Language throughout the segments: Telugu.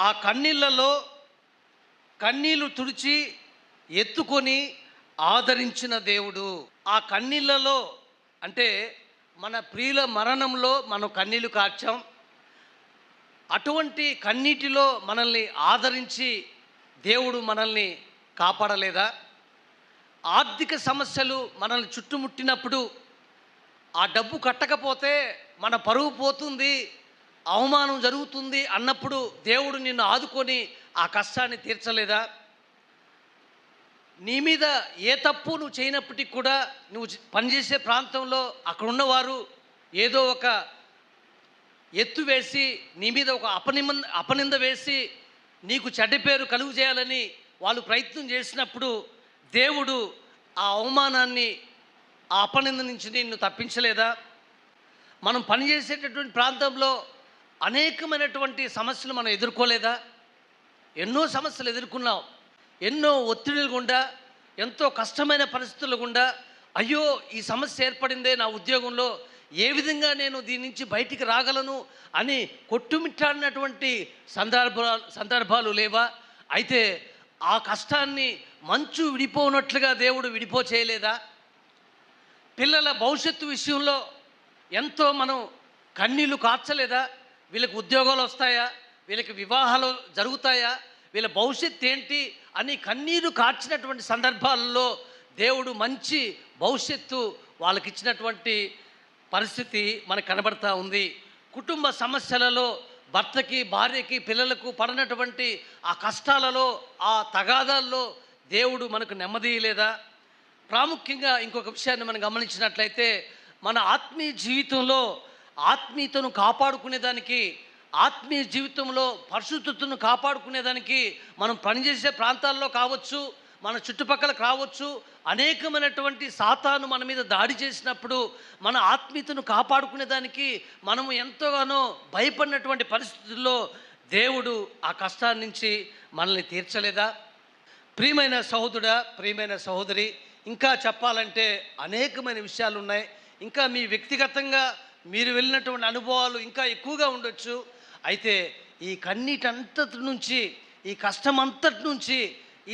ఆ కన్నీళ్లలో కన్నీళ్లు తుడిచి ఎత్తుకొని ఆదరించిన దేవుడు. ఆ కన్నీళ్లలో అంటే మన ప్రియుల మరణంలో మనం కన్నీళ్లు కార్చాం. అటువంటి కన్నీటిలో మనల్ని ఆదరించి దేవుడు మనల్ని కాపాడలేదా? ఆర్థిక సమస్యలు మనల్ని చుట్టుముట్టినప్పుడు ఆ డబ్బు కట్టకపోతే మన పరువు పోతుంది, అవమానం జరుగుతుంది అన్నప్పుడు దేవుడు నిన్ను ఆదుకొని ఆ కష్టాన్ని తీర్చలేదా? నీ మీద ఏ తప్పు నువ్వు చేయనప్పటికీ కూడా నువ్వు పనిచేసే ప్రాంతంలో అక్కడ ఉన్నవారు ఏదో ఒక ఎత్తు వేసి నీ మీద ఒక అపనింద వేసి నీకు చెడ్డ పేరు కలుగు చేయాలని వాళ్ళు ప్రయత్నం చేసినప్పుడు దేవుడు ఆ అవమానాన్ని, ఆ అపనింద నుంచి నిన్ను తప్పించలేదా? మనం పనిచేసేటటువంటి ప్రాంతంలో అనేకమైనటువంటి సమస్యలు మనం ఎదుర్కోలేదా? ఎన్నో సమస్యలు ఎదుర్కొన్నాం. ఎన్నో ఒత్తిడులు గుండా, ఎంతో కష్టమైన పరిస్థితుల గుండా, అయ్యో ఈ సమస్య ఏర్పడిందే నా ఉద్యోగంలో, ఏ విధంగా నేను దీని నుంచి బయటికి రాగలను అని కొట్టుమిట్టాడినటువంటి సందర్భాలు లేవా? అయితే ఆ కష్టాన్ని మంచు విడిపోనట్లుగా దేవుడు విడిపో చేయలేదా? పిల్లల భవిష్యత్తు విషయంలో ఎంతో మనం కన్నీళ్లు కార్చలేదా? వీళ్ళకి ఉద్యోగాలు వస్తాయా, వీళ్ళకి వివాహాలు జరుగుతాయా, వీళ్ళ భవిష్యత్తు ఏంటి అని కన్నీరు కార్చినటువంటి సందర్భాలలో దేవుడు మంచి భవిష్యత్తు వాళ్ళకి ఇచ్చినటువంటి పరిస్థితి మనకు కనబడతా ఉంది. కుటుంబ సమస్యలలో భర్తకి, భార్యకి, పిల్లలకు పడినటువంటి ఆ కష్టాలలో, ఆ తగాదాల్లో దేవుడు మనకు నెమ్మదియలేదా? ప్రాముఖ్యంగా ఇంకొక విషయాన్ని మనం గమనించినట్లయితే మన ఆత్మీయ జీవితంలో ఆత్మీయతను కాపాడుకునేదానికి, ఆత్మీయ జీవితంలో పరిశుద్ధతను కాపాడుకునేదానికి మనం పనిచేసే ప్రాంతాల్లో కావచ్చు, మన చుట్టుపక్కల కావచ్చు, అనేకమైనటువంటి సాతాను మన మీద దాడి చేసినప్పుడు మన ఆత్మీయతను కాపాడుకునేదానికి మనము ఎంతగానో భయపడినటువంటి పరిస్థితుల్లో దేవుడు ఆ కష్టాన్ని నుంచి మనల్ని తీర్చలేదా? ప్రియమైన సహోదరుడా, ప్రియమైన సహోదరి, ఇంకా చెప్పాలంటే అనేకమైన విషయాలు ఉన్నాయి. ఇంకా మీ వ్యక్తిగతంగా మీరు వెళ్ళినటువంటి అనుభవాలు ఇంకా ఎక్కువగా ఉండొచ్చు. అయితే ఈ కన్నీటంతటి నుంచి, ఈ కష్టం అంతటి నుంచి,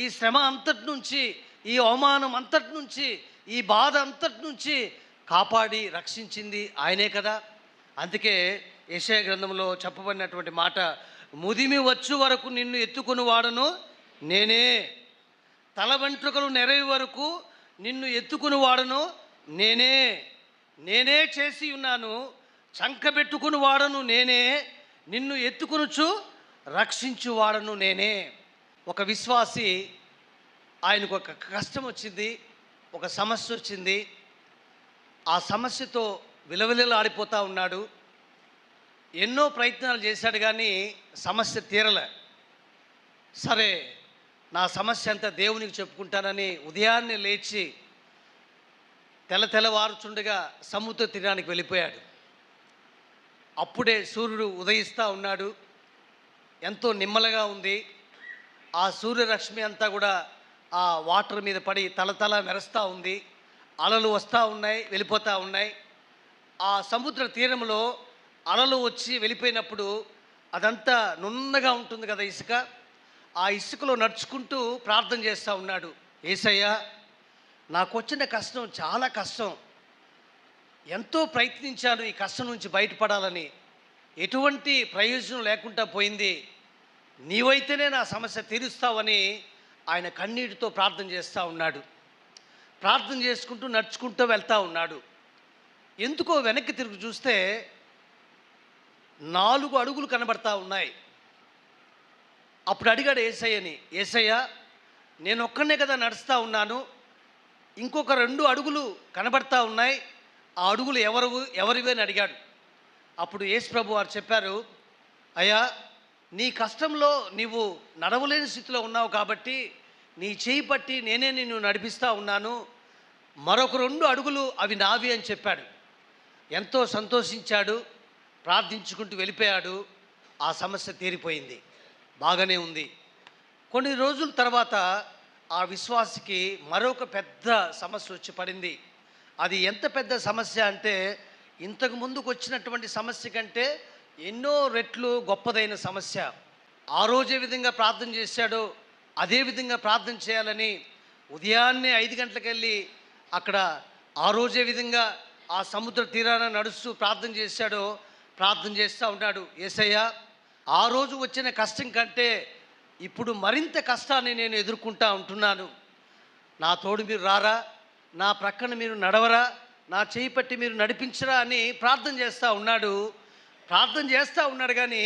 ఈ శ్రమ అంతటి నుంచి, ఈ అవమానం అంతటి నుంచి, ఈ బాధ అంతటి నుంచి కాపాడి రక్షించింది ఆయనే కదా. అందుకే యెషయా గ్రంథంలో చెప్పబడినటువంటి మాట, ముదిమి వచ్చు వరకు నిన్ను ఎత్తుకొని వాడను నేనే, తల వెంట్రుకలు నెరవి వరకు నిన్ను ఎత్తుకుని వాడను నేనే, నేనే చేసి ఉన్నాను, చంకబెట్టుకుని వాడను నేనే, నిన్ను ఎత్తుకునుచు రక్షించు వాడను నేనే. ఒక విశ్వాసి, ఆయనకు ఒక కష్టం వచ్చింది, ఒక సమస్య వచ్చింది, ఆ సమస్యతో విలవిలలాడిపోతూ ఉన్నాడు. ఎన్నో ప్రయత్నాలు చేశాడు కానీ సమస్య తీరలే. సరే, నా సమస్య అంతా దేవునికి చెప్పుకుంటానని ఉదయాన్నే లేచి తెల్లవారుచుండగా సముద్ర తీరానికి వెళ్ళిపోయాడు. అప్పుడే సూర్యుడు ఉదయిస్తూ ఉన్నాడు. ఎంతో నిమ్మలగా ఉంది. ఆ సూర్యరశ్మి అంతా కూడా ఆ వాటర్ మీద పడి తలతల మెరుస్తూ ఉంది. అలలు వస్తూ ఉన్నాయి, వెళ్ళిపోతూ ఉన్నాయి. ఆ సముద్ర తీరంలో అలలు వచ్చి వెళ్ళిపోయినప్పుడు అదంతా నున్నగా ఉంటుంది కదా ఇసుక. ఆ ఇసుకలో నడుచుకుంటూ ప్రార్థన చేస్తూ ఉన్నాడు. యేసయ్యా, నాకు వచ్చిన కష్టం చాలా కష్టం, ఎంతో ప్రయత్నించాను ఈ కష్టం నుంచి బయటపడాలని, ఎటువంటి ప్రయోజనం లేకుండా పోయింది, నీవైతేనే నా సమస్య తీరుస్తావని ఆయన కన్నీటితో ప్రార్థన చేస్తూ ఉన్నాడు. ప్రార్థన చేసుకుంటూ నడుచుకుంటూ వెళ్తూ ఉన్నాడు. ఎందుకో వెనక్కి తిరిగి చూస్తే 4 అడుగులు కనబడతా ఉన్నాయి. అప్పుడు అడిగాడు యేసయ్యని, యేసయ్యా, నేను ఒక్కనే కదా నడుస్తూ ఉన్నాను, ఇంకొక 2 అడుగులు కనబడతా ఉన్నాయి, ఆ అడుగులు ఎవరివి అని అడిగాడు. అప్పుడు యేసు ప్రభు వారు చెప్పారు, అయ్యా, నీ కష్టంలో నీవు నడవలేని స్థితిలో ఉన్నావు కాబట్టి నీ చేయి పట్టి నేనే నిన్ను నడిపిస్తూ ఉన్నాను, మరొక 2 అడుగులు అవి నావి అని చెప్పాడు. ఎంతో సంతోషించాడు, ప్రార్థించుకుంటూ వెళ్ళిపోయాడు. ఆ సమస్య తీరిపోయింది, బాగానే ఉంది. కొన్ని రోజుల తర్వాత ఆ విశ్వాసికి మరొక పెద్ద సమస్య వచ్చి పడింది. అది ఎంత పెద్ద సమస్య అంటే ఇంతకు ముందుకు వచ్చినటువంటి సమస్య కంటే ఎన్నో రెట్లు గొప్పదైన సమస్య. ఆ రోజు ఏ విధంగా ప్రార్థన చేశాడో అదే విధంగా ప్రార్థన చేయాలని ఉదయాన్నే 5 గంటలకెళ్ళి అక్కడ ఆ రోజే విధంగా ఆ సముద్ర తీరాన నడుస్తూ ప్రార్థన చేశాడో ప్రార్థన చేస్తూ ఉన్నాడు. యేసయ్య, ఆ రోజు వచ్చిన కష్టం కంటే ఇప్పుడు మరింత కష్టాన్ని నేను ఎదుర్కొంటా ఉంటున్నాను. నా తోడు మీరు రారా, నా ప్రక్కన మీరు నడవరా, నా చేయి పట్టి మీరు నడిపించరా అని ప్రార్థన చేస్తూ ఉన్నాడు. ప్రార్థన చేస్తూ ఉన్నాడు కానీ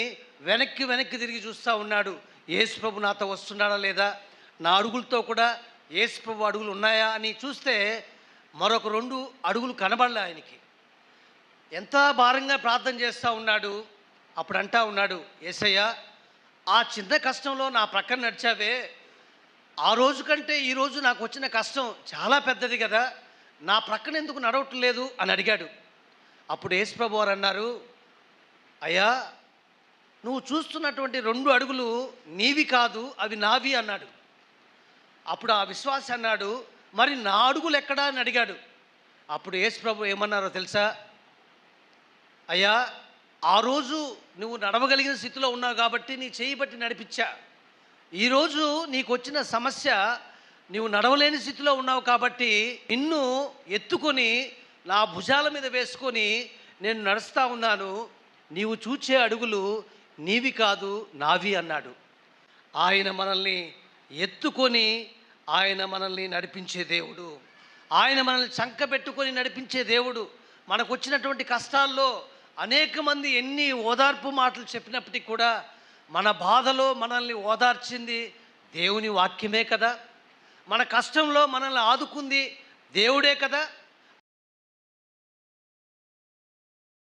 వెనక్కి వెనక్కి తిరిగి చూస్తూ ఉన్నాడు. యేసు ప్రభు నాతో వస్తున్నాడా లేదా, నా అడుగులతో కూడా యేసు ప్రభు అడుగులు ఉన్నాయా అని చూస్తే మరొక 2 అడుగులు కనబడలే ఆయనకి. ఎంత భారంగా ప్రార్థన చేస్తూ ఉన్నాడు. అప్పుడు అంటా ఉన్నాడు, యేసయ్య, ఆ చిన్న కష్టంలో నా ప్రక్కన నడిచావే, ఆ రోజు కంటే ఈరోజు నాకు వచ్చిన కష్టం చాలా పెద్దది కదా, నా ప్రక్కన ఎందుకు నడవటం లేదు అని అడిగాడు. అప్పుడు యేసు ప్రభు వారు అన్నారు, అయ్యా, నువ్వు చూస్తున్నటువంటి 2 అడుగులు నీవి కాదు, అవి నావి అన్నాడు. అప్పుడు ఆ విశ్వాసి అన్నాడు, మరి నా అడుగులు ఎక్కడా అని అడిగాడు. అప్పుడు యేసు ప్రభు ఏమన్నారో తెలుసా, అయ్యా, ఆ రోజు నువ్వు నడవగలిగిన స్థితిలో ఉన్నావు కాబట్టి నీ చేయి బట్టి నడిపించా. ఈరోజు నీకు వచ్చిన సమస్య, నువ్వు నడవలేని స్థితిలో ఉన్నావు కాబట్టి నిన్ను ఎత్తుకొని నా భుజాల మీద వేసుకొని నేను నడుస్తూ ఉన్నాను. నీవు చూచే అడుగులు నీవి కాదు, నావి అన్నాడు. ఆయన మనల్ని ఎత్తుకొని ఆయన మనల్ని నడిపించే దేవుడు. ఆయన మనల్ని చంకబెట్టుకొని నడిపించే దేవుడు. మనకు వచ్చినటువంటి కష్టాల్లో అనేక మంది ఎన్ని ఓదార్పు మాటలు చెప్పినప్పటికీ కూడా మన బాధలో మనల్ని ఓదార్చింది దేవుని వాక్యమే కదా. మన కష్టంలో మనల్ని ఆదుకుంది దేవుడే కదా.